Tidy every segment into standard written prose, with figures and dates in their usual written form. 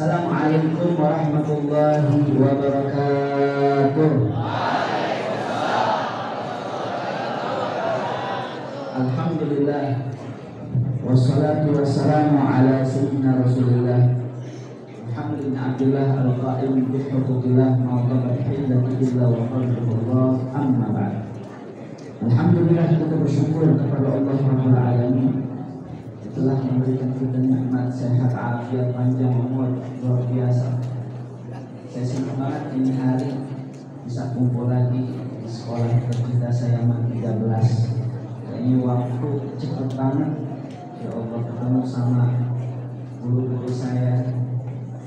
Assalamualaikum warahmatullahi wabarakatuh. Alhamdulillah, wassalatu wassalamu ala sayyidina Rasulillah Muhammad bin Abdullah al-qa'im bi huquqillah ma'tabat hillati illa wa qalbullah, amma ba'd. Alhamdulillah, kita bersyukur kepada Allah Rabbul Alamin telah memberikan kita nikmat sehat, afiat, panjang umur luar biasa. Saya senang banget ini hari bisa kumpul lagi di sekolah tercinta saya Mat 13. Ini waktu cepat banget. Ya Allah, ketemu sama guru-guru saya,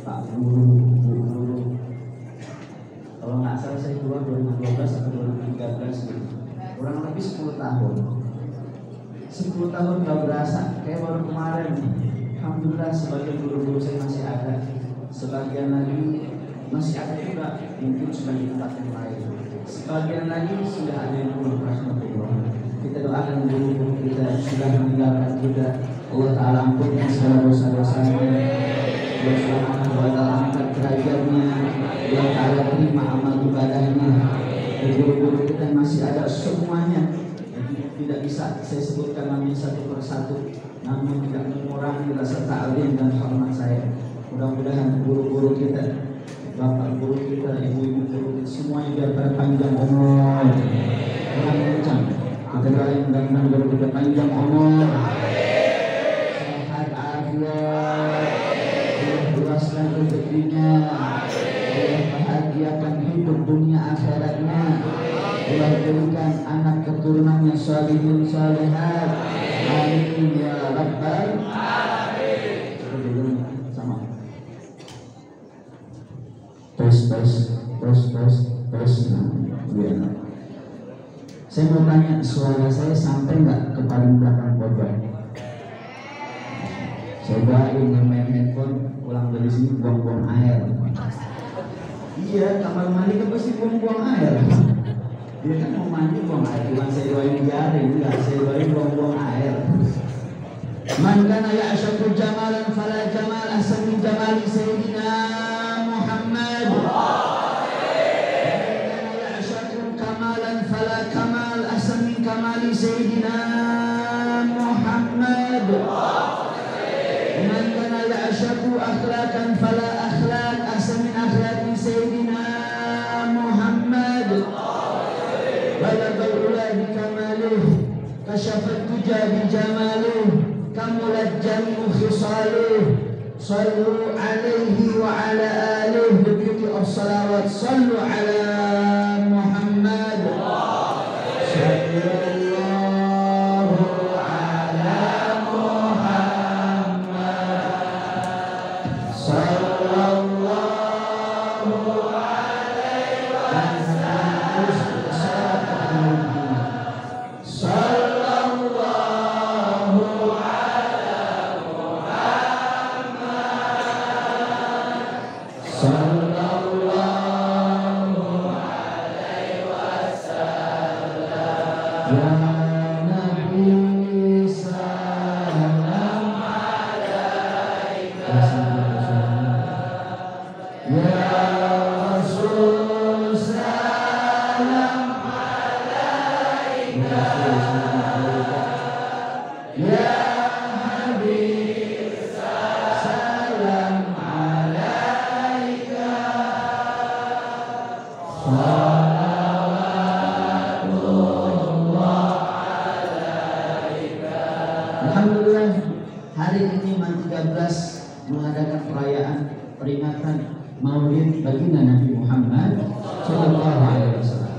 Pak Guru, Bu Guru. Kalau nggak salah saya keluar 2012 atau 2013 gitu. Kurang lebih 10 tahun. 10 tahun gak berasa, kayak baru kemarin. Alhamdulillah, sebagian guru-guru saya masih ada, sebagian lagi masih ada juga, mungkin sudah di tempat yang lain. Sebagian lagi sudah ada yang belum rahmatullah. Kita doakan guru-guru kita sudah meninggalkan kita, Allah Ta'ala ampunkan segala dosa-dosanya, Allah Subhanahu wa Ta'ala angkat derajatnya, Allah Ta'ala terima amal ibadahnya. Dan guru-guru kita masih ada semuanya. Tidak bisa saya sebutkan namanya satu persatu, namun tidak mengurangi rasa ta'zim dan hormat saya. Mudah-mudahan guru-guru kita, bapak guru kita, ibu-ibu guru kita, semuanya biar berpanjang umur. Orang kencang, kita doain mudah-mudahan guru kita panjang umur, sehat afiat, luaskan rezekinya, Allah bahagiakan hidup dunia akhiratnya. Allah berikan anak keturunan yang salihin salihat. Amin ya rabbal alamin. Sama. Terus. Saya mau tanya, suara saya sampai nggak ke paling belakang pojok? Saya doain yang main handphone pulang dari sini buang-buang air. Iya, kamar mandi kan pasti buang-buang air. Dia kan mau mandi buang air, bukan saya doain jari, enggak, saya doain buang-buang air. Man kana ya'shaku jamalan fala jamal ahsan min jamali sayyidina Muhammad. Man kana ya'shaku kamalan fala kamal ahsan min kamali sayyidina Muhammad. Man kana ya'shaku akhlaqan fala akhlaq ahsan min akhlaqi sayyidina Muhammad. بلغ العلا بكماله كشف الدجى بجماله كمل الجميع خصاله صلوا عليه وعلى آله ببيوت الصلوات صلوا على محمد صلى الله على محمد صلى الله عليه وسلم mengadakan perayaan peringatan Maulid baginda Nabi Muhammad Sallallahu Alaihi Wasallam.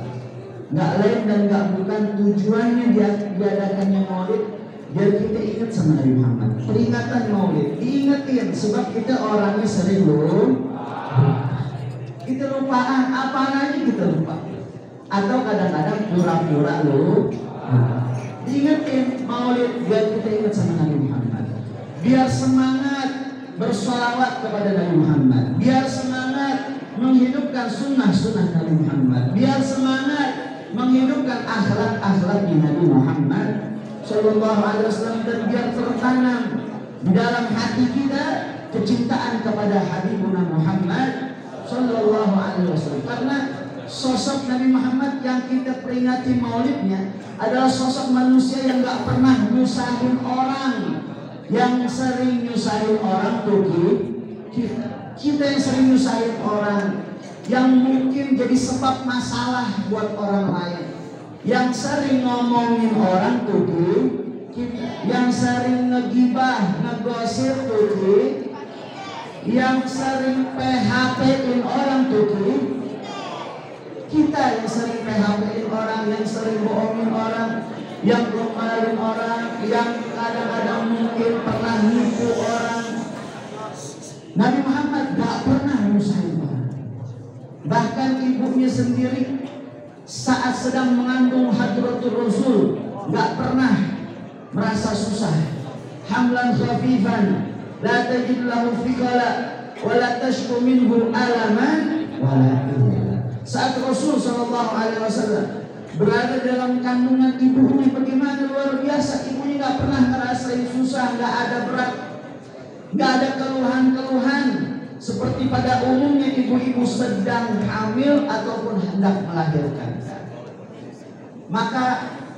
Nggak lain dan nggak bukan tujuannya diadakannya Maulid biar kita ingat sama Nabi Muhammad. Peringatan Maulid diingetin sebab kita orangnya sering kita lupaan, apa aja kita lupa. Atau kadang-kadang pura-pura diingetin Maulid biar kita ingat sama Nabi Muhammad. Biar semangat bersolawat kepada Nabi Muhammad, biar semangat menghidupkan sunnah-sunnah Nabi Muhammad, biar semangat menghidupkan akhlak-akhlak Nabi Muhammad Sallallahu Alaihi Wasallam, dan biar tertanam di dalam hati kita kecintaan kepada Habibur Alaihi Wasallam. Karena sosok Nabi Muhammad yang kita peringati maulidnya adalah sosok manusia yang gak pernah nyusahin orang. Yang sering nyusahin orang tuh kita yang sering nyusahin orang, yang mungkin jadi sebab masalah buat orang lain, yang sering ngomongin orang tuh kita, yang sering ngegibah, ngegosip tuh, yang sering PHP-in orang tuh kita, yang sering PHP-in orang, yang sering bohongin orang, yang ngomelin orang, yang kadang-kadang mungkin pernah nipu orang. Nabi Muhammad gak pernah nyusahin orang. Bahkan ibunya sendiri saat sedang mengandung Hadratul Rasul gak pernah merasa susah. Hamlan khafifan la tajid lahu fikala wa la tashku minhu alaman wa la illa. Saat Rasul SAW berada dalam kandungan ibunya, bagaimana luar biasa, ibunya gak pernah ngerasain susah, gak ada berat, gak ada keluhan-keluhan seperti pada umumnya ibu-ibu sedang hamil ataupun hendak melahirkan. Maka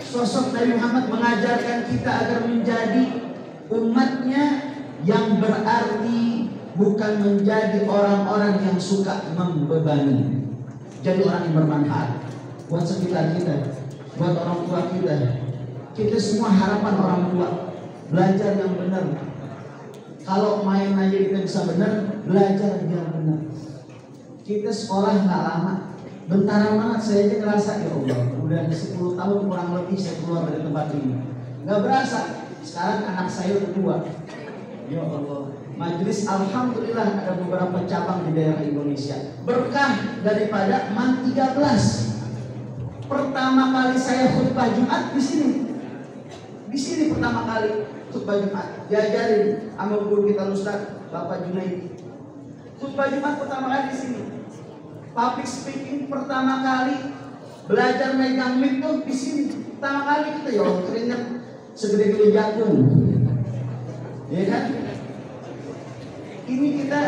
sosok Nabi Muhammad mengajarkan kita agar menjadi umatnya yang berarti, bukan menjadi orang-orang yang suka membebani. Jadi orang yang bermanfaat buat sekitar kita, buat orang tua kita. Kita semua harapan orang tua belajar yang benar. Kalau main aja kita bisa benar, belajar yang benar. Kita sekolah nggak lama, bentaran banget. Saya aja ngerasa ya Allah, udah 10 tahun kurang lebih saya keluar dari tempat ini. Nggak berasa, sekarang anak saya udah 2. Ya Allah, majelis alhamdulillah ada beberapa cabang di daerah Indonesia. Berkah daripada MAN 13. Pertama kali saya khutbah Jumat di sini. Di sini pertama kali khutbah Jumat. Diajarin sama guru kita Ustaz Bapak Junaidi. Khutbah Jumat pertama kali di sini. Public speaking pertama kali. Belajar megang mic tuh di sini. Pertama kali kita ya keringat segede-gede jagung. Ya kan? Ini kita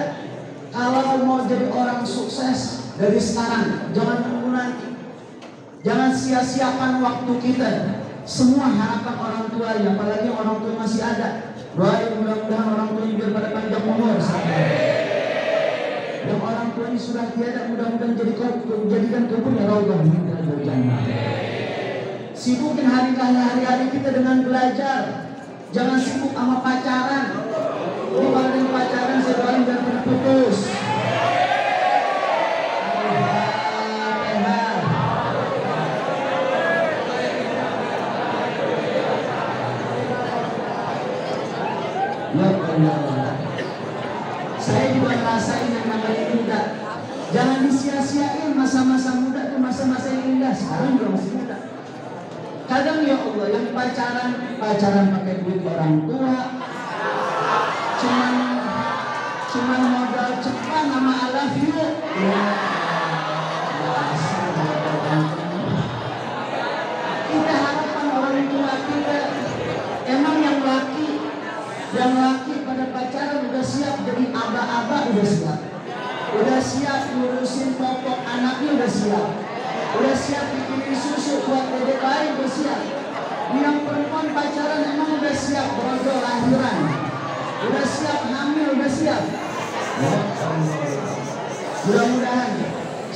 kalau mau jadi orang sukses dari sekarang, jangan tunggu nanti. Jangan sia-siakan waktu kita. Semua harapan orang tua, apalagi orang tua masih ada. Doain mudah-mudahan orang tua biar pada panjang umur. Yang orang tua ini sudah tiada, mudah-mudahan jadikan kuburnya raudhah min riyadil jannah. Sibukin hari-hari kita dengan belajar. Jangan sibuk sama pacaran. Jadi kalau dengan pacaran saya doain biar pada putus. Saya juga ngerasain yang namanya muda. Jangan disia-siain masa-masa muda, itu masa-masa yang indah. Sekarang juga masih muda. Kadang ya Allah yang pacaran pakai duit orang tua, cuman modal cepat nama I love you. Kita harapan orang tua kita, emang yang laki pada pacaran udah siap jadi aba-aba, udah siap ngurusin popok anaknya, udah siap bikinin susu buat dedek bayi, udah siap. Yang perempuan pacaran emang udah siap berjodoh lahiran, udah siap hamil, udah siap. Mudah-mudahan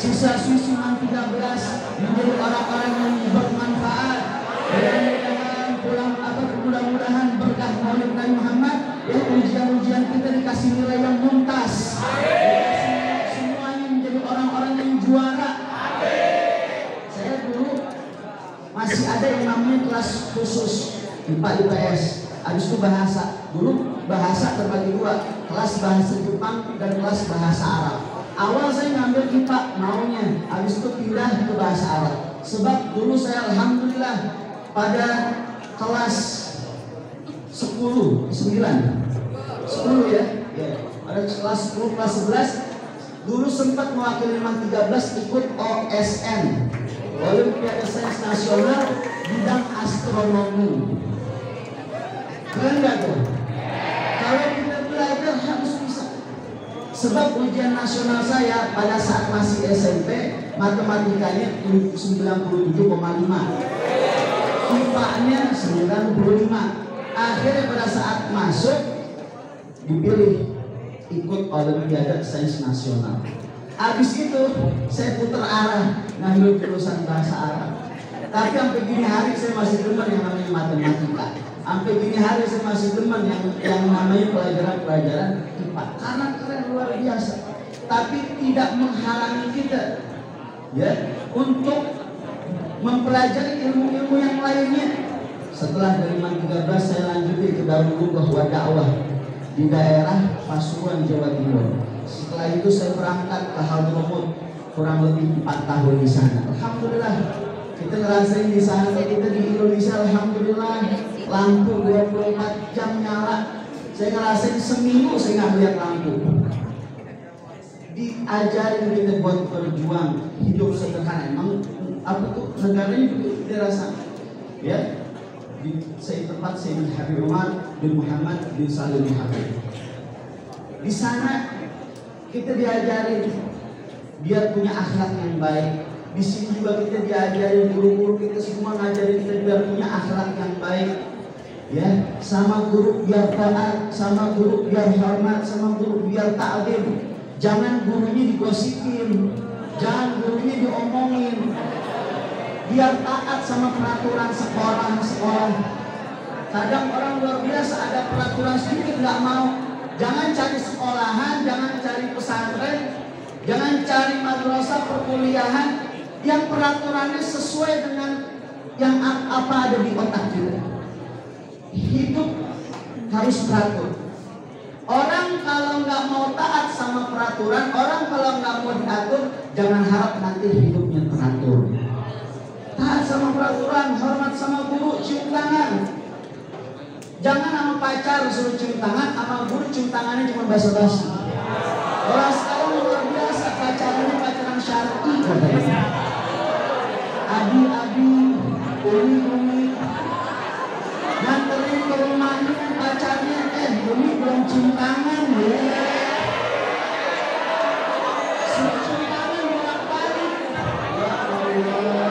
sisa-sisi MAN 13 menjadi orang-orang yang bermanfaat. Mudah-mudahan berkah Maulid Nabi Muhammad, ya ujian-ujian kita dikasih nilai yang muntas. Semuanya menjadi orang-orang yang juara. Saya dulu masih ada yang namanya kelas khusus IPA IPS. Habis itu bahasa. Dulu bahasa terbagi 2, kelas bahasa Jepang dan kelas bahasa Arab. Awal saya ngambil IPA maunya, habis itu pindah ke bahasa Arab. Sebab dulu saya alhamdulillah pada kelas 10 ya. Pada kelas 10, kelas 11 dulu sempat mewakili MAN 13 ikut OSN, Olimpiade Sains Nasional bidang astronomi. Keren gak tuh? Kalau kita belajar harus bisa. Sebab ujian nasional saya pada saat masih SMP, matematikanya 97,5, IPA-nya 95. Akhirnya pada saat masuk dipilih ikut Olimpiade Sains Nasional. Habis itu saya putar arah ngambil jurusan bahasa Arab. Tapi sampai gini hari saya masih demen yang namanya matematika. Sampai gini hari saya masih demen yang namanya pelajaran-pelajaran IPA. Karena keren luar biasa. Tapi tidak menghalangi kita ya untuk mempelajari ilmu-ilmu yang lainnya. Setelah dari Man 13 saya lanjutin ke Darul Bahwa Dakwah di daerah Pasuruan, Jawa Timur. Setelah itu saya berangkat ke Hadramut kurang lebih 4 tahun di sana. Alhamdulillah kita ngerasain di sana, kita di Indonesia alhamdulillah lampu 24 jam nyala. Saya ngerasain seminggu saya nggak lihat lampu. Diajarin kita buat berjuang hidup sederhana. Emang apa tuh negaranya begitu kita rasa ya. Di tempat saya di Habib Umar bin Muhammad bin Salim Habib. Di sana kita diajarin biar punya akhlak yang baik. Di sini juga kita diajarin, guru-guru kita semua ngajarin kita biar punya akhlak yang baik. Ya, sama guru biar taat, sama guru biar hormat, sama guru biar ta'zim. Jangan gurunya digosipin, jangan gurunya diomongin. Biar taat sama peraturan sekolah. Kadang orang luar biasa ada peraturan sedikit nggak mau. Jangan cari sekolahan, jangan cari pesantren, jangan cari madrasah perkuliahan yang peraturannya sesuai dengan yang apa ada di otak kita. Hidup harus teratur. Orang kalau nggak mau taat sama peraturan, orang kalau nggak mau diatur, jangan harap nanti hidupnya teratur. Taat sama peraturan, hormat sama guru, cium tangan. Jangan sama pacar suruh cium tangan, sama guru cium tangannya cuma basa-basi. Orang sekarang luar biasa, pacarannya pacaran syar'i katanya. Abi-abi, umi-umi, nganterin ke rumahnya pacarnya, umi belum cium tangan ya. Suruh cium tangan bolak-balik. Ya Allah.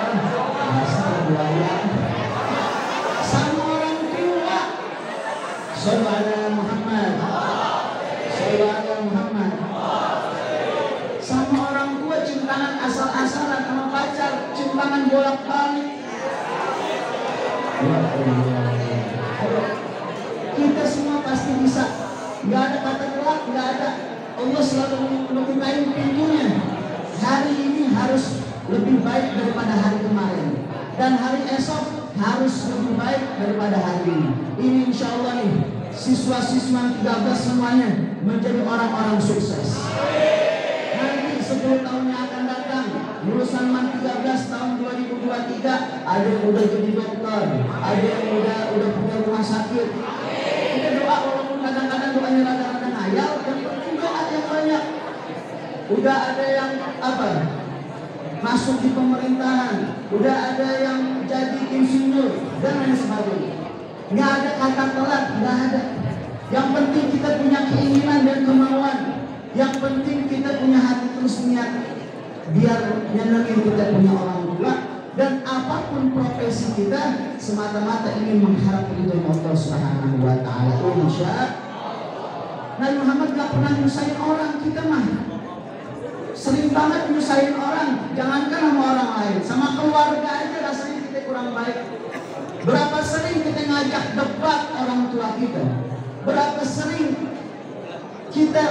Sama orang tua. Sallallahu Muhammad. Sallallahu Muhammad. Sama orang tua cium tangan asal-asalan, sama pacar cium tangan bolak-balik. Kita semua pasti bisa. Gak ada kata telat, gak ada. Allah selalu membukain pintunya. Hari ini harus lebih baik daripada hari kemarin, dan hari esok harus lebih baik daripada hari ini. Ini insya Allah nih siswa-siswa 13 semuanya menjadi orang-orang sukses. Nanti 10 tahun yang akan datang lulusan Man 13 tahun 2023 ada yang udah jadi dokter, ada yang udah punya rumah sakit. Kita doa walaupun kadang-kadang doanya rada-rada ngayal, yang penting doa yang banyak. Udah ada yang masuk di pemerintahan, udah ada yang jadi insinyur dan lain sebagainya. Nggak ada kata telat, nggak ada. Yang penting kita punya keinginan dan kemauan. Yang penting kita punya hati terus niat biar nyenengin kita punya orang tua, dan apapun profesi kita semata-mata ingin mengharap ridho Allah Subhanahu wa taala. Insya Nabi Muhammad nggak pernah nyusahin orang, kita mah sering banget nyusahin orang, jangankan sama orang lain, sama keluarga aja rasanya kita kurang baik. Berapa sering kita ngajak debat orang tua kita, berapa sering kita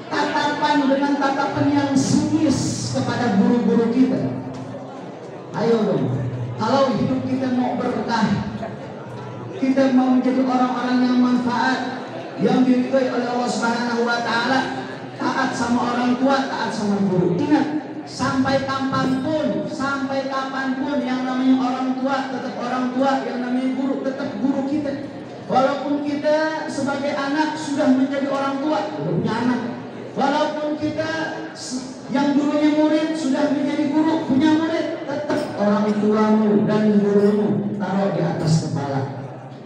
tatapan dengan tatapan yang sinis kepada guru-guru kita. Ayo dong, kalau hidup kita mau berkah, kita mau menjadi orang-orang yang manfaat, yang diridhoi oleh Allah Subhanahu wa taala, taat sama orang tua, taat sama guru. Ingat, sampai kapanpun yang namanya orang tua tetap orang tua, yang namanya guru tetap guru kita. Walaupun kita sebagai anak sudah menjadi orang tua, sudah punya anak. Walaupun kita yang dulunya murid sudah menjadi guru, punya murid, tetap orang tuamu dan gurumu taruh di atas kepala.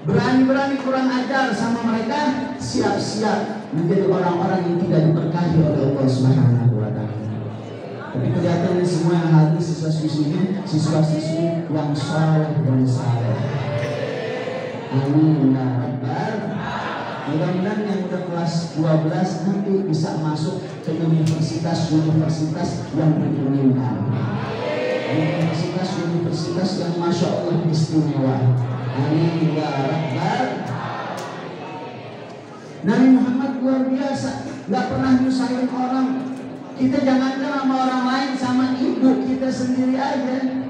Berani-berani kurang ajar sama mereka, siap-siap menjadi orang-orang yang tidak diberkahi oleh Allah Subhanahu wa Ta'ala. Tapi kelihatannya semua yang hadir siswa-siswi yang saleh dan saleh. Amin ya rabbal. Mudah-mudahan yang udah kelas 12 nanti bisa masuk ke universitas yang diinginkan. Universitas yang masya Allah istimewa. Amin ya rabbal. Nabi Muhammad luar biasa, nggak pernah nyusahin orang. Kita jangankan sama orang lain, sama ibu kita sendiri aja.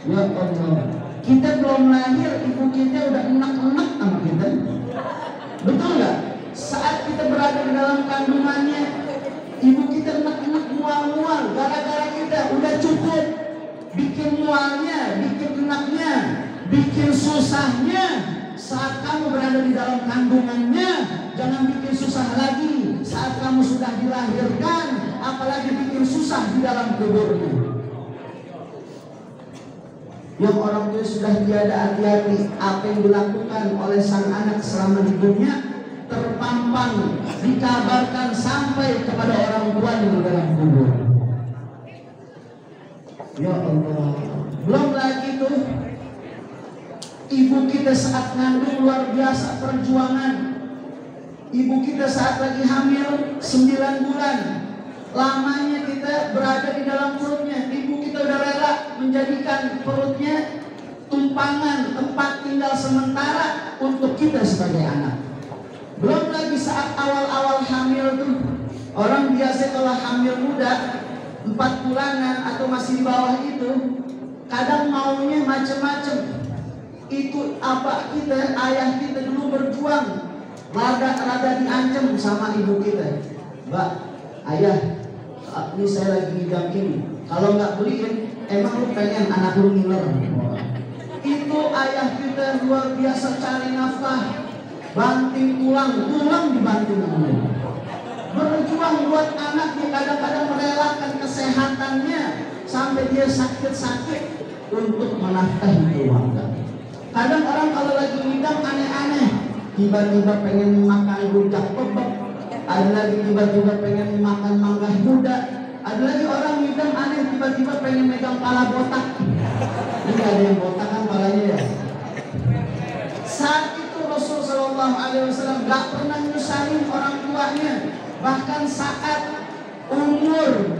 Ya Allah, kita belum lahir, ibu kita udah enak-enak sama kita. Betul nggak? Saat kita berada di dalam kandungannya, ibu kita enak-enak mual-mual. Gara-gara kita udah cukup bikin mualnya, bikin enaknya, bikin susahnya. Saat kamu berada di dalam kandungannya, jangan bikin susah lagi. Saat kamu sudah dilahirkan, apalagi bikin susah di dalam kuburnya. Yang orang tua sudah tiada hati-hati, apa yang dilakukan oleh sang anak selama hidupnya terpampang, dikabarkan sampai kepada orang tua di dalam kubur. Ya Allah, belum lagi tuh ibu kita saat ngandung luar biasa perjuangan. Ibu kita saat lagi hamil 9 bulan, lamanya kita berada di dalam perutnya. Ibu kita udah rela menjadikan perutnya tumpangan tempat tinggal sementara untuk kita sebagai anak. Belum lagi saat awal-awal hamil tuh, orang biasa kalau hamil muda 4 bulanan atau masih di bawah itu, kadang maunya macam-macam. Itu abah kita, ayah kita dulu berjuang, rada diancam sama ibu kita. Mbak, ayah, saat ini saya lagi ngidam ini, kalau nggak beliin, emang lu pengen anak lu ngiler? Itu ayah kita luar biasa cari nafkah, banting tulang dibanting dulu. Berjuang buat anaknya, kadang-kadang merelakan kesehatannya sampai dia sakit-sakit untuk menafkahi keluarga. Kadang orang kalau lagi ngidam aneh-aneh, tiba-tiba pengen makan rujak bebek, ada lagi tiba-tiba pengen makan mangga muda, ada lagi orang ngidam aneh tiba-tiba pengen megang pala botak. Ini ada yang botak kan palanya ya. Saat itu Rasul Shallallahu Alaihi Wasallam gak pernah nyusahin orang tuanya. Bahkan saat umur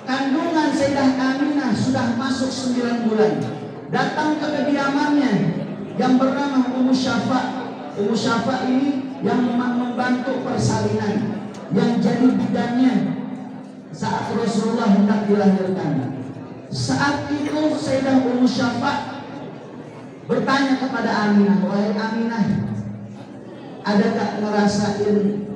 kandungan Sayyidah Aminah sudah masuk 9 bulan, datang ke kediamannya yang bernama Ummu Syafa. Ummu Syafa ini yang membantu persalinan, yang jadi bidannya saat Rasulullah hendak dilahirkan. Saat itu Sayyidah Ummu Syafa bertanya kepada Aminah, wahai Aminah, adakah ngerasain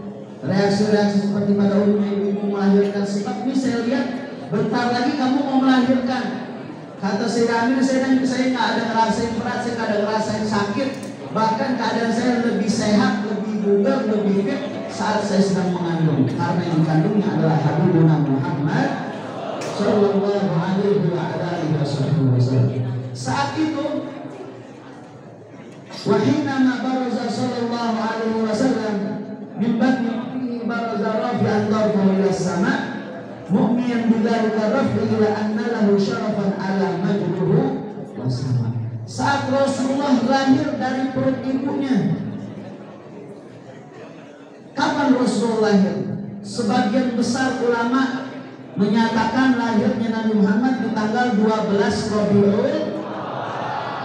reaksi-reaksi seperti pada umumnya ibu melahirkan? Sebab ini saya lihat bentar lagi kamu mau melahirkan. Kata Sayyidah Aminah, saya nggak ada ngerasain berat, saya nggak ada ngerasain sakit. Bahkan keadaan saya lebih sehat, lebih bugar, lebih fit saat saya sedang mengandung. Karena yang dikandungnya adalah Habibuna Muhammad Sallallahu Alaihi Wasallam. Saat itu, wahinama baraza Sallallahu Alaihi Wasallam min batni baraza rafi'an darfahu ila sama' mu'miyan bidzalika raf'i ila anna lahu syarafan ala majruhu wa sama'. Saat Rasulullah lahir dari perut ibunya, kapan Rasulullah lahir? Sebagian besar ulama menyatakan lahirnya Nabi Muhammad di tanggal 12 Rabiul.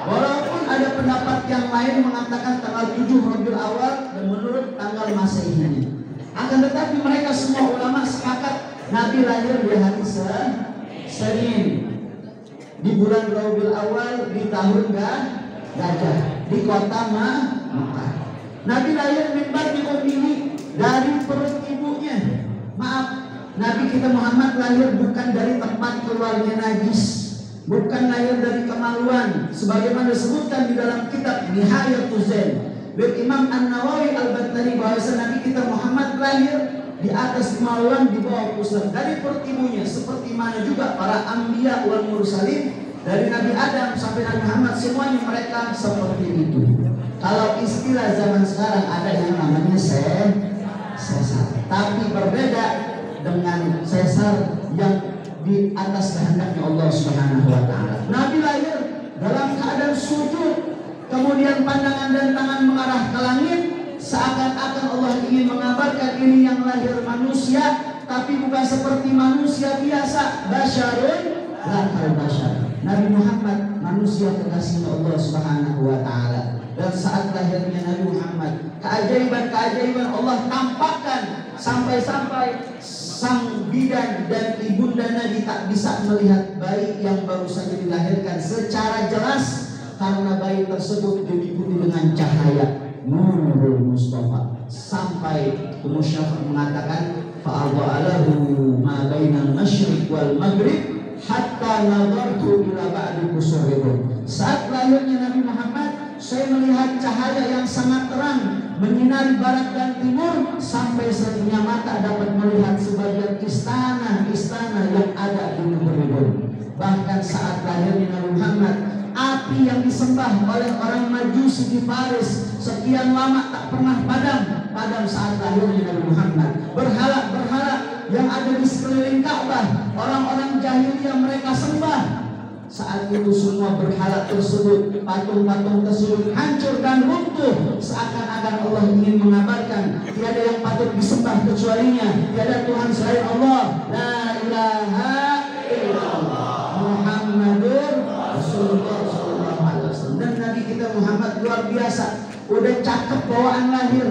Walaupun ada pendapat yang lain mengatakan tanggal 7 Rabiul Awal dan menurut tanggal Masehinya. Akan tetapi mereka semua ulama sepakat Nabi lahir di hari Senin, di bulan Rabiul Awal, di tahun Gajah, di kota Makkah. Nabi lahir mimbar di ummihi, dari perut ibunya. Maaf, Nabi kita Muhammad lahir bukan dari tempat keluarnya najis, bukan lahir dari kemaluan, sebagaimana disebutkan di dalam kitab Nihayatul Zain dari Imam An-Nawawi Al-Battani, bahwa Nabi kita Muhammad lahir di atas kemaluan, di bawah pusat, dari perut ibunya, seperti mana juga para anbiya wal mursalin dari Nabi Adam sampai Nabi Muhammad, semuanya mereka seperti itu. Kalau istilah zaman sekarang ada yang namanya sesar. Tapi berbeda dengan sesar yang di atas kehendaknya Allah Subhanahu wa taala. Nabi lahir dalam keadaan sujud, kemudian pandangan dan tangan mengarah ke langit, seakan-akan Allah ingin mengabarkan ini yang lahir manusia, tapi bukan seperti manusia biasa, basyarun la kal basyar. Nabi Muhammad manusia kekasih Allah Subhanahu wa taala. Dan saat lahirnya Nabi Muhammad, keajaiban-keajaiban Allah tampakkan sampai-sampai sang bidan dan ibunda Nabi tak bisa melihat bayi yang baru saja dilahirkan secara jelas, karena bayi tersebut diliputi dengan cahaya Nurul Mustafa. Sampai Ummu Syafa' mengatakan fa'adha'alahu ma bainal masyriq wal maghrib hatta nadartu ila ba'di qusurihum. Saat lahirnya Nabi Muhammad, saya melihat cahaya yang sangat terang menyinari barat dan timur, sampai saya punya mata dapat melihat sebagian istana-istana yang ada di negeri. Bahkan saat lahirnya Nabi Muhammad, api yang disembah oleh orang Majusi di Paris sekian lama tak pernah padam saat lahirnya Nabi Muhammad. Berhala-berhala yang ada di sekeliling Ka'bah, orang-orang jahiliyah mereka sembah. Saat itu semua berhala tersebut, patung-patung tersebut hancur dan runtuh, seakan-akan Allah ingin mengabarkan tiada yang patut disembah kecualinya, tiada Tuhan selain Allah, la ilaha illallah Muhammadur Rasulullah sallallahu alaihi wasallam. Dan Nabi kita Muhammad luar biasa, udah cakep bawaan lahir.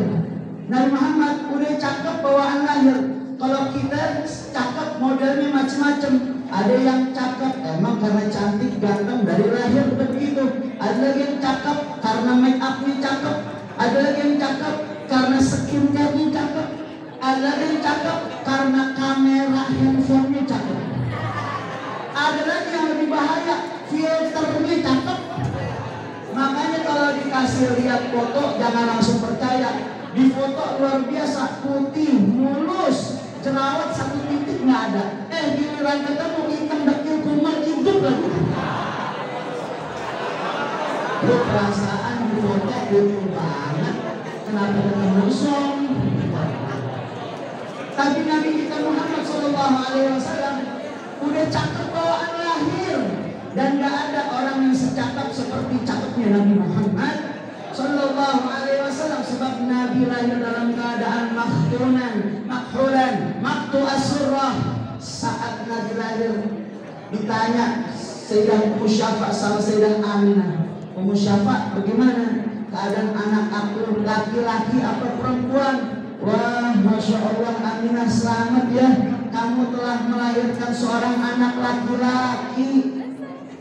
Nabi Muhammad udah cakep bawaan lahir. Kalau kita cakep modelnya macam-macam. Ada yang cakep emang karena cantik ganteng dari lahir begitu. Ada lagi yang cakep karena make upnya cakep. Ada lagi yang cakep karena skincare-nya cakep. Ada lagi yang cakep karena kamera handphonenya cakep. Ada lagi yang lebih bahaya, filternya cakep. Makanya kalau dikasih lihat foto jangan langsung percaya. Di foto luar biasa, putih, mulus, jerawat satu titik nggak ada. Giliran ketemu hitam dekil kumal hidup lagi. Lu perasaan di foto lucu banget, kenapa ketemu song? Tapi Nabi kita Muhammad Sallallahu Alaihi Wasallam udah cakep bawaan lahir, dan nggak ada orang yang secakep seperti cakepnya Nabi Muhammad Sallallahu Alaihi Wasallam. Sebab Nabi lahir dalam keadaan makhulan, maktu asurrah. Saat Nabi lahir ditanya Sayyidah Ummu Syafa' sama Sayyidah Aminah, Ummu Syafa' bagaimana keadaan anak aku, laki-laki apa perempuan? Wah, Masya Allah Aminah, selamat ya, kamu telah melahirkan seorang anak laki-laki.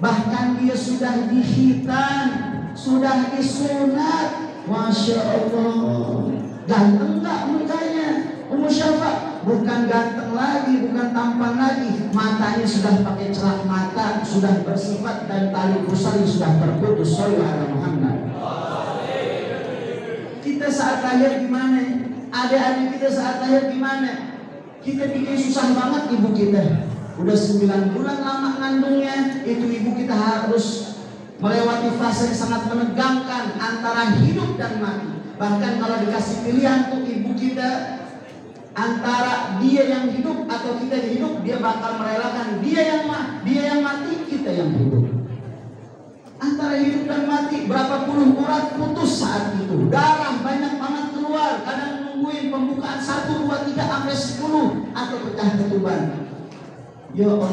Bahkan dia sudah dihitan, sudah disunat. Masya Allah, ganteng gak mukanya Ummu Syafa'? Bukan ganteng lagi, bukan tampan lagi, matanya sudah pakai celak mata, sudah bersifat, dan tali pusarnya sudah terputus. Shallallahu alaihi Muhammad. Kita saat lahir gimana? Adik-adik kita saat lahir gimana? Kita bikin susah banget ibu kita. Udah 9 bulan lama ngandungnya, itu ibu kita harus melewati fase yang sangat menegangkan antara hidup dan mati. Bahkan kalau dikasih pilihan tuh ibu kita antara dia yang hidup atau kita yang hidup, dia bakal merelakan dia yang mati, kita yang hidup. Antara hidup dan mati, berapa puluh urat putus saat itu, darah banyak banget keluar, kadang nungguin pembukaan 1, 2, 3 sampai 10 atau pecah ketuban. Ya Allah.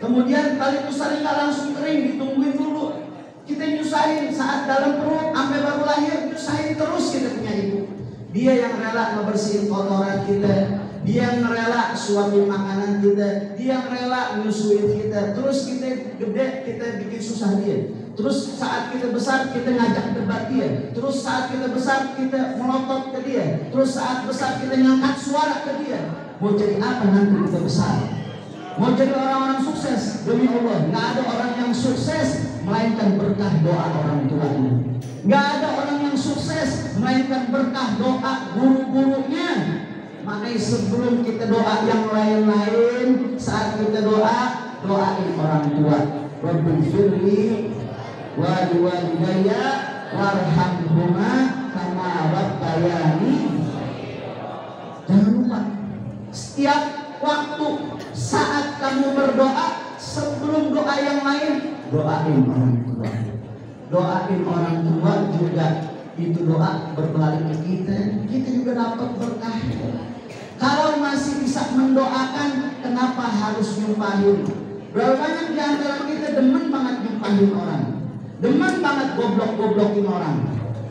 Kemudian tali pusarnya nggak langsung kering, ditungguin dulu. Kita nyusahin saat dalam perut sampai baru lahir, nyusahin terus kita punya ibu. Dia yang rela ngebersihin kotoran kita, dia yang rela suapin makanan kita, dia yang rela nyusuin kita. Terus kita gede, kita bikin susah dia. Terus saat kita besar, kita ngajak debat dia. Terus saat kita besar, kita melotot ke dia. Terus saat besar, kita ngangkat suara ke dia. Mau jadi apa nanti kita besar? Mau jadi orang-orang sukses? Demi Allah, nggak ada orang yang sukses melainkan berkah doa orang tuanya. Nggak ada orang yang sukses melainkan berkah doa guru-gurunya. Makanya sebelum kita doa yang lain-lain, saat kita doain orang tua. Rabbil firli wa liwalidayya warhamhuma kama rabbayani. Jangan lupa, setiap waktu saat kamu berdoa, sebelum doa yang lain, doain orang tua. Doain orang tua juga, itu doa berbalik ke kita juga dapat berkah. Kalau masih bisa mendoakan, kenapa harus nyumpahin? Berapa banyak di antara kita demen banget nyumpahin orang, demen banget goblok-goblokin orang,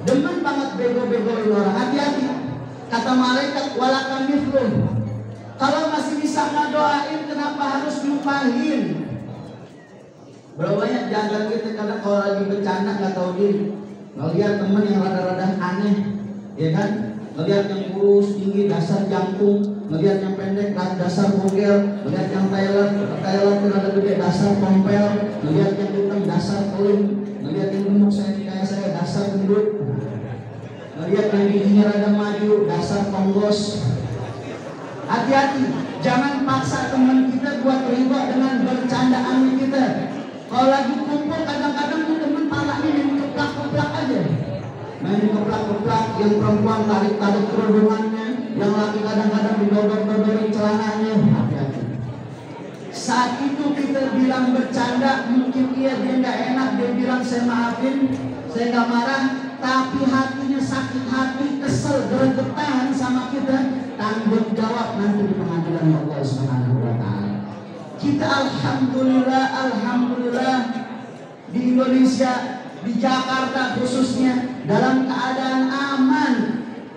demen banget bego-begoin orang. Hati-hati, kata malaikat walaka mithlun. Kalau masih bisa ngedoain, kenapa harus nyumpahin? Berapa banyak di antara kita kadang kalau lagi bercanda nggak tahu diri, ngelihat temen yang rada-rada aneh, ya kan? Ngelihat yang kurus tinggi dasar jangkung, ngelihat yang pendek dasar bogel, ngelihat yang Thailand rada gede dasar pompel, ngelihat yang hitam dasar kelim, ngelihat yang gemuk kayak saya dasar gendut, ngelihat yang giginya rada maju dasar tonggos. Hati-hati, jangan paksa teman kita buat riba dengan bercandaan kita. Kalau lagi kumpul kadang-kadang tuh temen palanya yang keplak-keplak aja, main keplak-keplak, yang perempuan tarik-tarik kerudungannya, yang laki kadang-kadang didodor-dodorin celananya. Hati-hati. Saat itu kita bilang bercanda, mungkin dia nggak enak, dia bilang saya maafin, saya nggak marah, tapi hatinya sakit hati, kesel, gregetan sama kita. Tanggung jawab nanti di pengadilan Allah Subhanahu wa Ta'ala. Kita alhamdulillah di Indonesia, di Jakarta khususnya, dalam keadaan aman,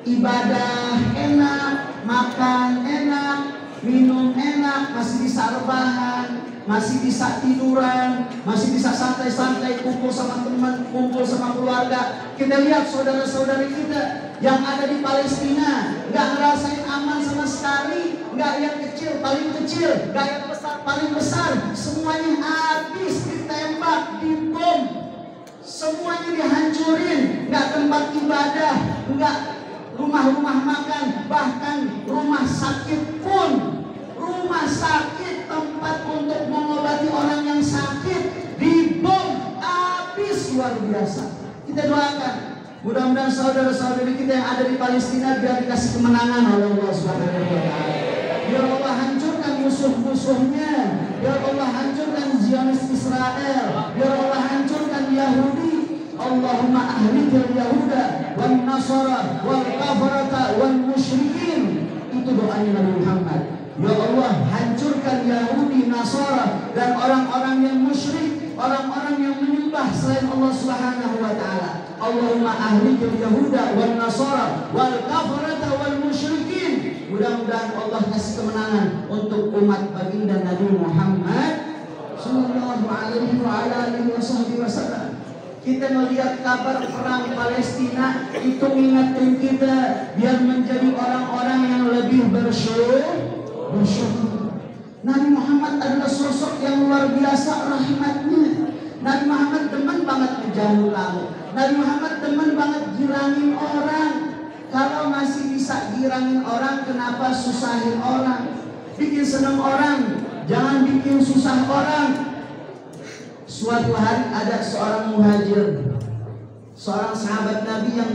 ibadah enak, makan enak, minum enak, masih bisa rebahan, masih bisa tiduran, masih bisa santai-santai, kumpul sama teman, kumpul sama keluarga. Kita lihat saudara-saudari kita yang ada di Palestina, nggak ngerasain aman sama sekali, nggak yang kecil paling kecil, nggak yang besar paling besar, semuanya habis ditembak, dibom, semuanya dihancurin, nggak tempat ibadah, nggak rumah-rumah makan, bahkan rumah sakit pun, rumah sakit tempat untuk mengobati orang yang sakit dibom habis, luar biasa. Kita doakan, mudah-mudahan saudara-saudari kita yang ada di Palestina biar dikasih kemenangan oleh Allah Subhanahu wa Ta'ala. Ya Allah hancurkan musuh-musuhnya, ya Allah hancurkan Zionis Israel, ya Allah hancurkan Yahudi. Allahumma ahlikil Yahuda wan Nasara wal kafarata wal musyrikin. Itu doanya Nabi Muhammad. Ya Allah hancurkan Yahudi, Nasara dan orang-orang yang musyrik, orang-orang yang menyembah selain Allah Subhanahu wa Ta'ala. Allahumma ahlikil Yahuda wan Nasara wal kafarata wal musyrikin. Mudah-mudahan Allah kasih kemenangan untuk umat baginda Nabi Muhammad sallallahu alaihi wasallam. Kita melihat kabar perang Palestina, itu ingatkan kita biar menjadi orang-orang yang lebih bersyukur. Nabi Muhammad adalah sosok yang luar biasa rahmatnya. Nabi Muhammad demen banget menjamu tamu. Nabi Muhammad demen banget girangin orang. Kalau masih bisa girangin orang, kenapa susahin orang? Bikin seneng orang, jangan bikin susah orang. Suatu hari ada seorang muhajir, seorang sahabat Nabi yang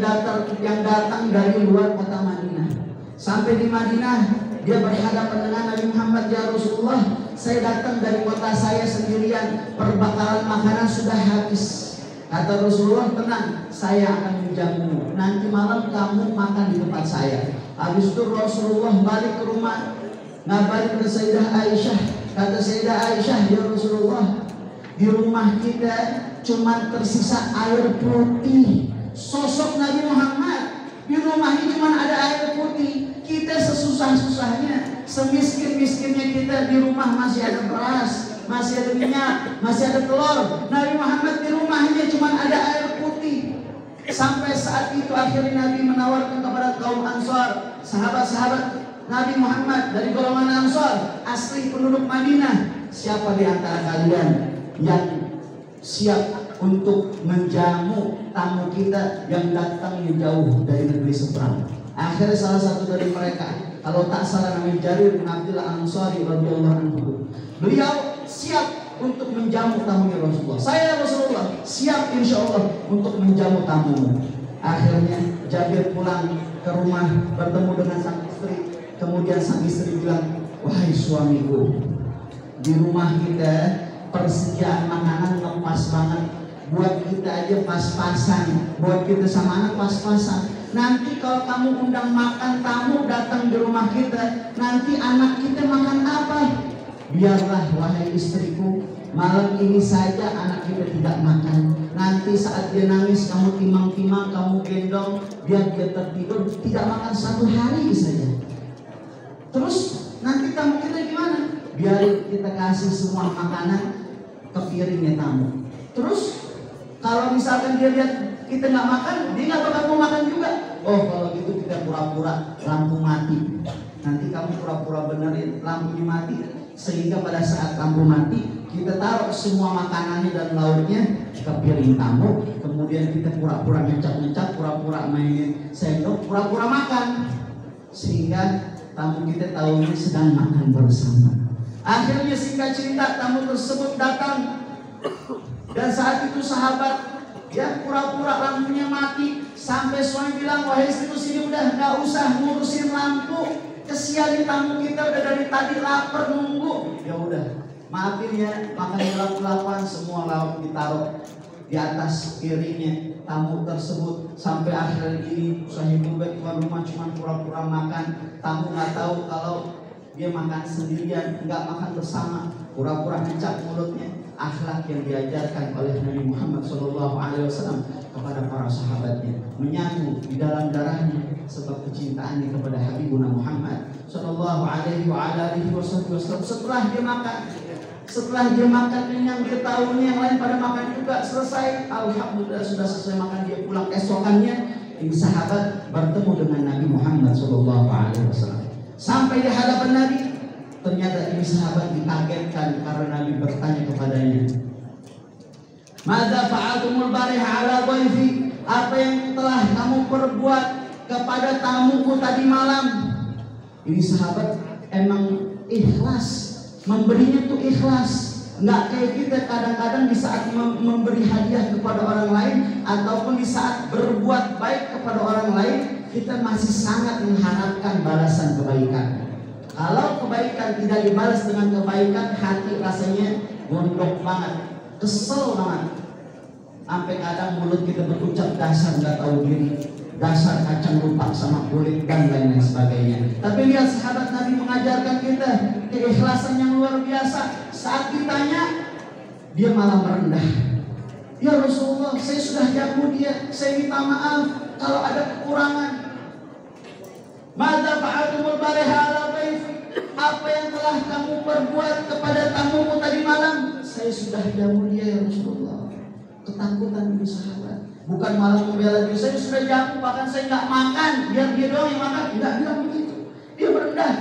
datang dari luar kota Madinah. Sampai di Madinah, dia berhadapan dengan Nabi Muhammad, ya Rasulullah, saya datang dari kota saya sendirian, perbekalan makanan sudah habis. Kata Rasulullah, tenang, saya akan menjamumu. Nanti malam kamu makan di tempat saya. Habis itu Rasulullah balik ke rumah, ngabarin ke Sayyidah Aisyah. Kata Sayyidah Aisyah, ya Rasulullah, di rumah kita cuma tersisa air putih. Sosok Nabi Muhammad, di rumahnya cuma ada air putih. Kita sesusah-susahnya, semiskin-miskinnya kita, di rumah masih ada beras, masih ada minyak, masih ada telur. Nabi Muhammad di rumahnya cuma ada air putih. Sampai saat itu akhirnya Nabi menawarkan kepada kaum Ansar, sahabat-sahabat Nabi Muhammad dari golongan Ansar, asli penduduk Madinah, siapa di antara kalian yang siap untuk menjamu tamu kita yang datangnya jauh dari negeri seberang? Akhirnya salah satu dari mereka, kalau tak salah namanya Jarir bin Abdullah Ansari radhiyallahu anhu, beliau siap untuk menjamu tamunya Rasulullah. Saya Rasulullah siap insya Allah untuk menjamu tamumu. Akhirnya Jabir pulang ke rumah, bertemu dengan sang istri. Kemudian sang istri bilang, wahai suamiku, di rumah kita persediaan makanan ngepas banget, buat kita aja pas-pasan, buat kita sama anak pas-pasan. Nanti kalau kamu undang makan tamu datang di rumah kita, nanti anak kita makan apa? Biarlah wahai istriku, malam ini saja anak kita tidak makan. Nanti saat dia nangis kamu timang-timang, kamu gendong, biar dia tertidur, tidak makan 1 hari saja. Terus nanti tamu kita gimana? Biar kita kasih semua makanan ke piringnya tamu. Terus kalau misalkan dia lihat kita nggak makan, dia nggak bakal mau makan juga. Oh, kalau gitu kita pura-pura lampu mati. Nanti kamu pura-pura benerin lampunya mati, sehingga pada saat lampu mati kita taruh semua makanannya dan lauknya ke piring tamu. Kemudian kita pura-pura ngecap-ngecap, pura-pura mainin sendok, pura-pura makan, sehingga tamu kita tahunya sedang makan bersama. Akhirnya singkat cerita, tamu tersebut datang, dan saat itu sahabat ya pura-pura lampunya mati, sampai suami bilang, wahai istriku sini udah nggak usah ngurusin lampu, kesian tamu kita udah dari tadi lapar nunggu. Ya udah, maafin ya, makan gelap-gelapan, semua lauk ditaruh di atas piringnya tamu tersebut. Sampai akhir ini sahibul bait tuan rumah cuma pura-pura makan, tamu nggak tahu kalau dia makan sendirian, nggak makan bersama, pura-pura ngecap mulutnya. Akhlak yang diajarkan oleh Nabi Muhammad SAW kepada para sahabatnya, menyatu di dalam darahnya sebab kecintaannya kepada Habibuna Muhammad SAW. Setelah dia makan kenyang, dia tahu yang lain pada makan juga, selesai, alhamdulillah sudah selesai makan, dia pulang esokannya. Ini sahabat bertemu dengan Nabi Muhammad SAW. Sampai di hadapan Nabi, ternyata ini sahabat dikagetkan karena Nabi bertanya kepadanya, "Madza fa'altumul bariha ala dhaifi?" Apa yang telah kamu perbuat kepada tamuku tadi malam? Ini sahabat emang ikhlas, memberinya tuh ikhlas. Nggak kayak kita kadang-kadang di saat memberi hadiah kepada orang lain ataupun di saat berbuat baik kepada orang lain, kita masih sangat mengharapkan balasan kebaikan. Kalau kebaikan tidak dibalas dengan kebaikan, hati rasanya gondok banget, kesel banget. Sampai kadang mulut kita berucap dasar nggak tahu diri, dasar kacang lupa sama kulit dan lain sebagainya. Tapi lihat sahabat Nabi mengajarkan kita keikhlasan yang luar biasa. Saat ditanya, dia malah merendah. Ya Rasulullah, saya sudah jamu dia, saya minta maaf kalau ada kekurangan. Madza fa'altumul bariha ala dhaifi? Apa yang telah kamu perbuat kepada tamumu tadi malam? Saya sudah jamu dia ya Rasulullah. Ketakutan ibu sahabat, bukan malah membela diri. Saya sudah jamu, bahkan saya nggak makan, biar dia doang yang makan. Tidak bilang begitu. Dia merendah.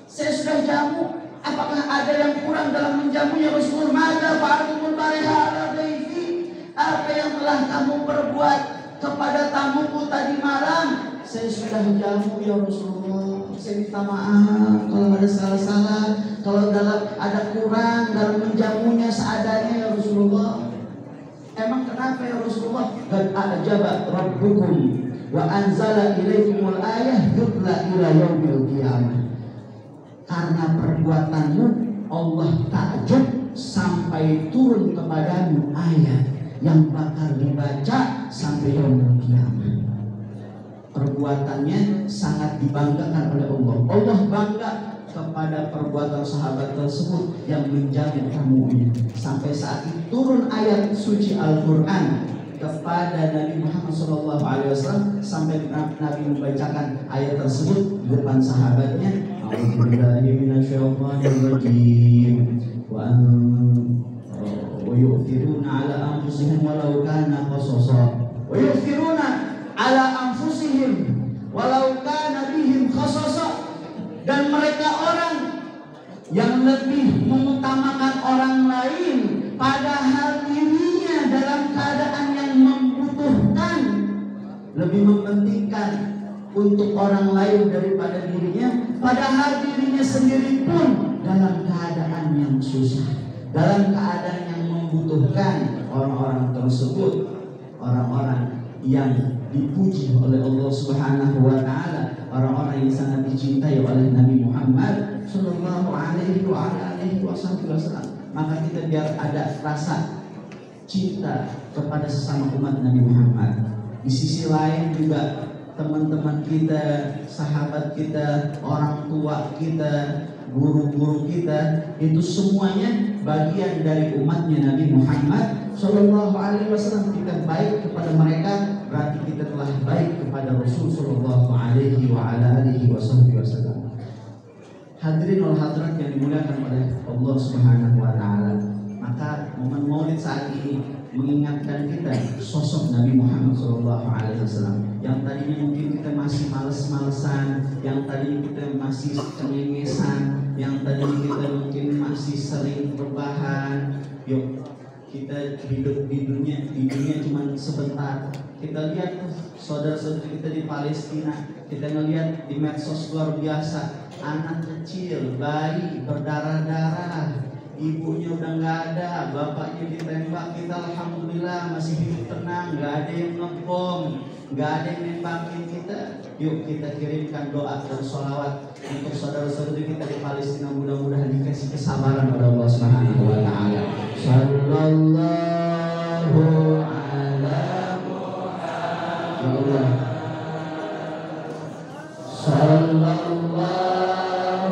Saya sudah jamu. Apakah ada yang kurang dalam menjamu ya Rasulullah? Madza fa'altumul bariha ala dhaifi? Apa yang telah kamu perbuat kepada tamuku tadi malam? Saya sudah menjamu ya Rasulullah. Saya minta maaf kalau ada salah-salah, kalau ada kurang dalam menjamunya seadanya ya Rasulullah. Emang kenapa ya Rasulullah? Qad ajaba rabbukum wa anzala ilaikumul ayah yutla ila yaumil qiyamah. Karena perbuatanmu Allah takjub sampai turun kepadamu ayat yang bakal dibaca sampai yaumil qiyamah. Perbuatannya sangat dibanggakan oleh Allah. Allah bangga kepada perbuatan sahabat tersebut yang menjamu tamunya. Sampai saat itu turun ayat suci Al-Quran kepada Nabi Muhammad SAW, sampai Nabi membacakan ayat tersebut di depan sahabatnya. A'udzubillahi minasyaitonirrajim. Wa yu'thiruna ala anfusihim walau kana qasasa. Wa yu'thiruna ala anfusihim walau kana bihim khasasa. Dan mereka orang yang lebih mengutamakan orang lain padahal dirinya dalam keadaan yang membutuhkan, lebih mementingkan untuk orang lain daripada dirinya, padahal dirinya sendiri pun dalam keadaan yang susah, dalam keadaan yang membutuhkan. Orang-orang tersebut orang-orang yang dipuji oleh Allah Subhanahu wa taala, orang-orang yang sangat dicintai oleh Nabi Muhammad Sallallahu Alaihi Wasallam. Maka kita biar ada rasa cinta kepada sesama umat Nabi Muhammad. Di sisi lain juga teman-teman kita, sahabat kita, orang tua kita, guru-guru kita, itu semuanya bagian dari umatnya Nabi Muhammad Sallallahu Alaihi Wasallam. Kita baik kepada mereka, berarti kita telah baik kepada Rasul Sallallahu Alaihi Wasallam. Hadirin wal hadirat yang dimuliakan oleh Allah Subhanahu Wa Taala. Maka momen Maulid saat ini mengingatkan kita sosok Nabi Muhammad Sallallahu Alaihi Wasallam. Yang tadinya mungkin kita masih males-malesan, yang tadinya kita masih cengengesan, yang tadinya kita mungkin masih sering berbahan. Yuk kita hidup di dunia cuma sebentar. Kita lihat saudara-saudara kita di Palestina, kita ngelihat di medsos luar biasa, anak kecil, bayi berdarah-darah, ibunya udah nggak ada, bapaknya ditembak. Kita alhamdulillah masih hidup tenang, nggak ada yang ngebom, nggak ada yang nembakin kita. Yuk kita kirimkan doa dan sholawat untuk saudara-saudara kita di Palestina, mudah-mudahan dikasih kesabaran oleh Allah Subhanahu Wa Taala. Sallallahu ala Muhammad. Sallallahu alaihi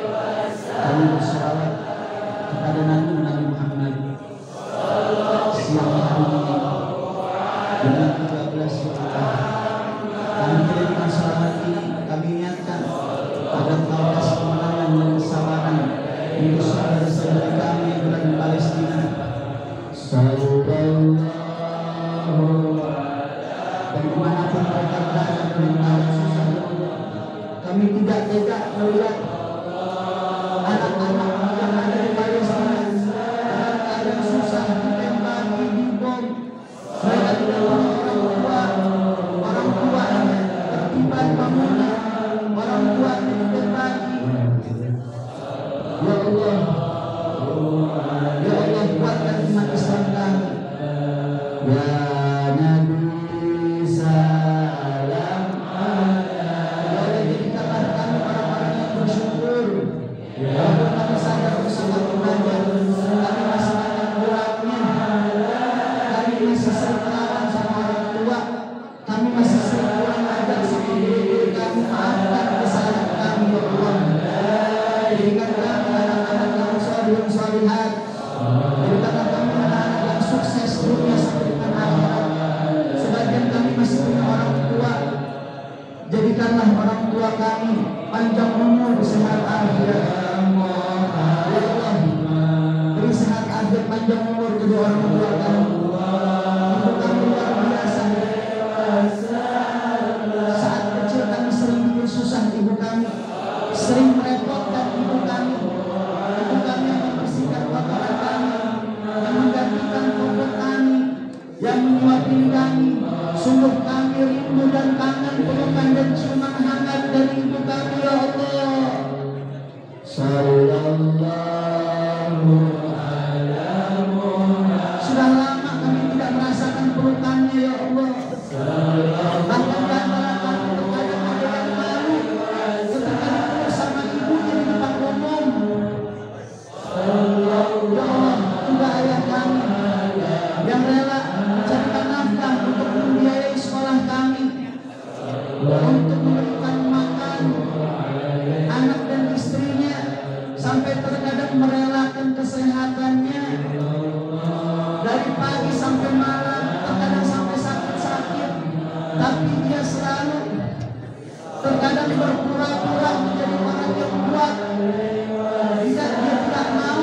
wasallam. Bersalawat kepada Nabi Muhammad siang hari ini dengan 13 juta. Kami kirimkan salawat ini, kami ingatkan pada kaulas kemenangan dan kesabaran untuk saudara-saudara kami yang berada di Palestina. Sallallahu dan dimanapun mereka berada dengan susah, kami tidak tega melihat anak-anak yang ada di Palestina dalam keadaan susah, ditembaki, dibom. Mereka tidak punya orang tuanya tertimpa bangunan, orang tuanya ditembaki. Ya Allah, kuatkan iman Islam kami. Ya Nabi salam alaihi. Jadikanlah kami orang-orang yang bersyukur. Walaupun kami sadar sangat belajar, kami masih banyak kurangnya. Kami masih sering melawan sama orang tua, kami masih sering kurang ajar sama guru kami. Maafkan kesalahan kami ya Allah. Jadikan kami anak-anak yang salihun salihat. Jadikanlah kami anak-anak yang sukses dunia sampai dengan akhirat. Sebagian kami masih punya orang tua, jadikanlah orang tua kami panjang umur, sehat afiat. Ya Allah, beri sehat afiat, panjang umur kedua orang tua kami. Ibu kami luar biasa. Saat kecil kami sering bikin susah ibu kami, sering merepotkan ibu kami. Ibu kami yang membersihkan kotoran kami, yang menggantikan popok kami, yang menyuapin kami. Sungguh kami rindu dan kangen pelukan dan ciuman hangat dari ibu kami ya Allah. Sallallahu ala Muhammad. Sudah lama kami tidak merasakan pelukannya ya Allah. Bahkan di antara kami terkadang ada yang malu ketika bersama ibunya di depan umum. Ya Allah, juga ayah kami yang rela mencarikan nafkah untuk membiayai sekolah kami, untuk memberikan makan anak dan istrinya, sampai terkadang merelakan kesehatannya dari pagi sampai malam, terkadang sampai sakit-sakit, tapi dia selalu terkadang berpura-pura menjadi orang yang kuat. Dia tidak mau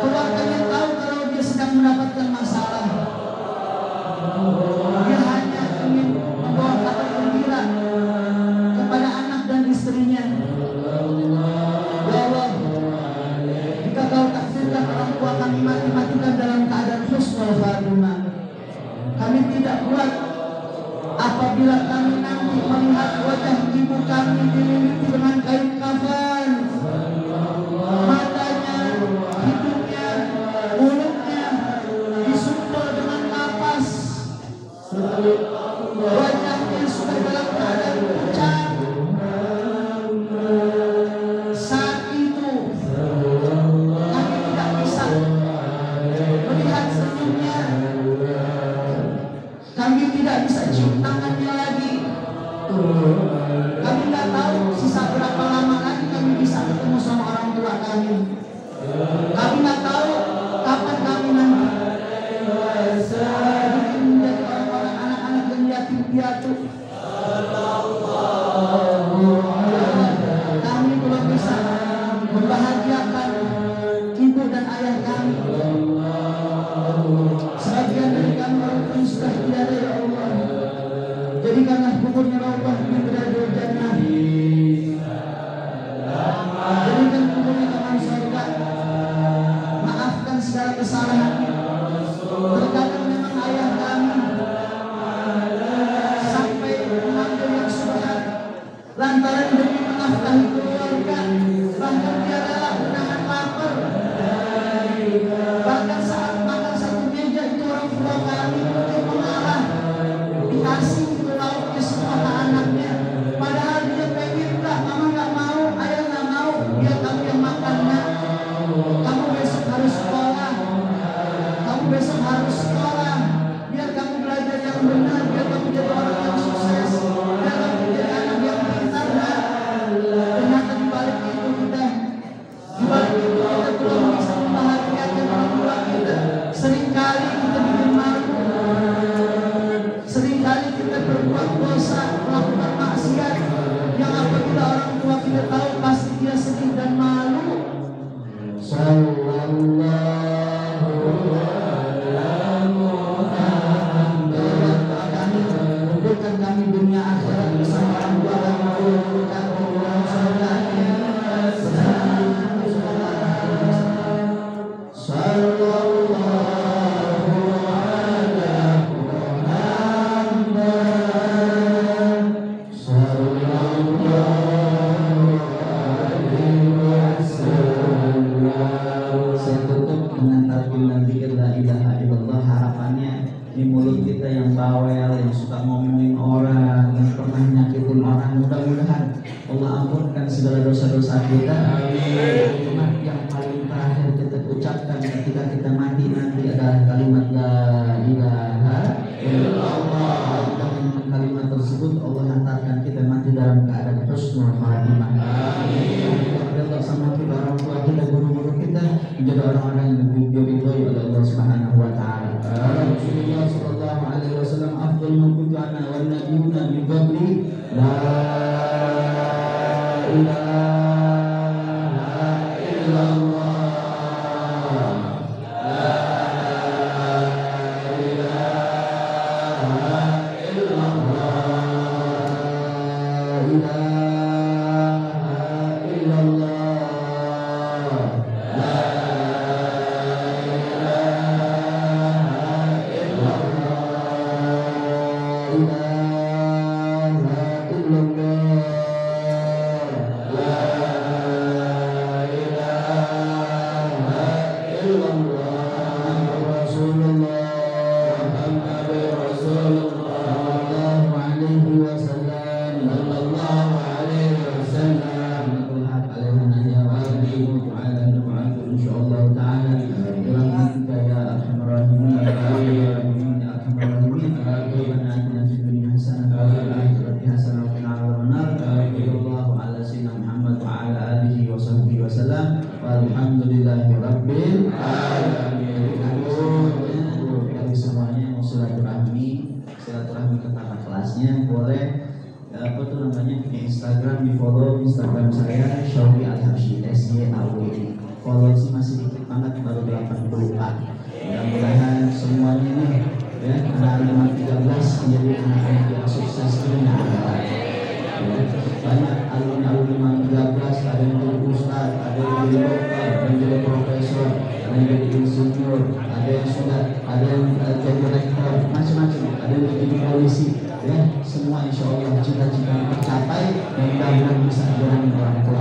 keluarganya tahu kalau dia sedang mendapatkan masalah. Dia hanya ingin membawa kabar gembira kepada anak dan istrinya. Ya Allah, jika kau takdirkan orang tua kami mati-matikan dalam keadaan husnul khatimah, kami tidak kuat apabila kami nanti melihat wajah ibu kami dililiti dengan kain kafan, matanya, hidungnya, mulutnya disumpel dengan kapas, wajahnya sudah dalam keadaan pucat, kesalahan. Terkadang memang ayah kami sampai mengambil yang subhan lantaran demi menafkahi keluarga, bahkan dia rela menahan lapar. Bahkan saat makan satu meja itu orang tua kami mungkin mengalah, dikasih itu lauknya semua ke anaknya. Padahal dia pengen, enggak, mama nggak mau, ayah nggak mau, biar kamu yang makannya. Kamu besok harus sekolah, kamu besok harus sekolah, biar kamu belajar yang benar, biar kamu jadi orang yang sukses, biar kamu jadi anak yang pintar. Ternyata dibalik itu kita belum bisa membahagiakan orang tua kita. Seringkali kita bikin malu, seringkali kita berbuat dosa, melakukan maksiat yang apabila orang tua kita tahu pasti dia sedih dan malu. Sallallahu alaihi wasallam. Kumpulkan kami dunia akhirat bersama orang tua kami, kumpulkan dalam surganya. Sallallahu ala Muhammad. Sallallahu alaihi wasallam. Saya tutup dengan talqin dan zikir la ilaha illallah. Harapannya di mulut kita yang bawel, yang suka ngomongin orang, yang pernah nyakitin orang, mudah-mudahan Allah ampunkan segala dosa-dosa kita. Kalimat yang paling terakhir kita ucapkan ketika kita mati nanti adalah kalimat la ilaha illallah. Dengan kalimat tersebut Allah hantarkan kita mati dalam keadaan husnul khatimah. Allah sama kita, orang tua kita, guru-guru kita menjadi orang-orang yang diridhoi oleh Allah Subhanahu wa taala. Rasulullah sallallahu alaihi wasallam afdal man kuntu ana wan nabiyuna min qabli la ilaha illallah. La ilaha illallah. Instagram, di follow Instagram saya Syauqi Al-Habsyi SYAWI. Follow sih masih dikit banget, baru 84. Mudah-mudahan semuanya nih ya, anak-anak 13 menjadi anak-anak yang sukses dunia akhirat. Banyak alumni 13, ada yang jadi ustaz, ada yang jadi dokter, ada yang jadi profesor, ada yang jadi insinyur, ada yang sudah, ada yang jadi rektor, macam-macam, ada yang jadi polisi. Ya, semua insya Allah cita-cita tercapai dan mudah-mudahan bisa jalan orang tua